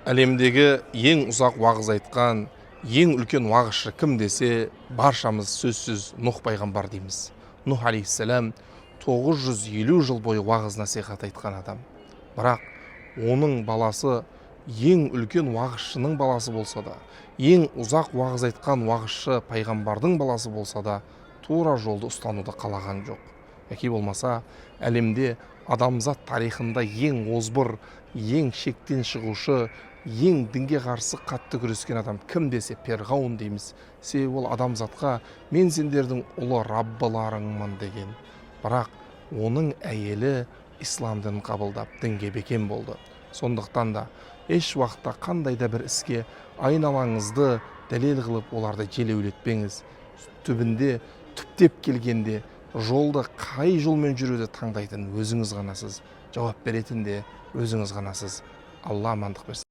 Әлемдегі ең ұзақ уағыз айтқан, ең үлкен уағызшы кім десе, баршамыз сөзсіз Нұх пайғамбар дейміз. Нұх алейхиссалам 950 жыл бойы уағыз насихат айтқан адам. Бірақ оның баласы ең үлкен уағызшының баласы болса да, ең ұзақ уағыз айтқан уағызшы пайғамбардың баласы болса да, тура жолды ұстануды қалаған жоқ. Яки болмаса, әлемде адамзат тарихында ең озбыр, ең шектен шығушы, ең дінге қарсы қатты күрескен адам кім десе, перғауын дейміз. Себебі ол адамзатқа мен сендердің ұлы раббыларыңмын деген. Бірақ оның әйелі ислам дінін қабылдап дінге бекем болды. Сондықтан да еш уақытта қандай да бір іске айналаңызды дәлел қылып оларды желеулетпеңіз. Түбінде, түптеп келгенде жолды қай жолмен жүруді таңдайтын өзіңіз ғанасыз, жауап беретін де өзіңіз ғанасыз. Алла амандық берсін.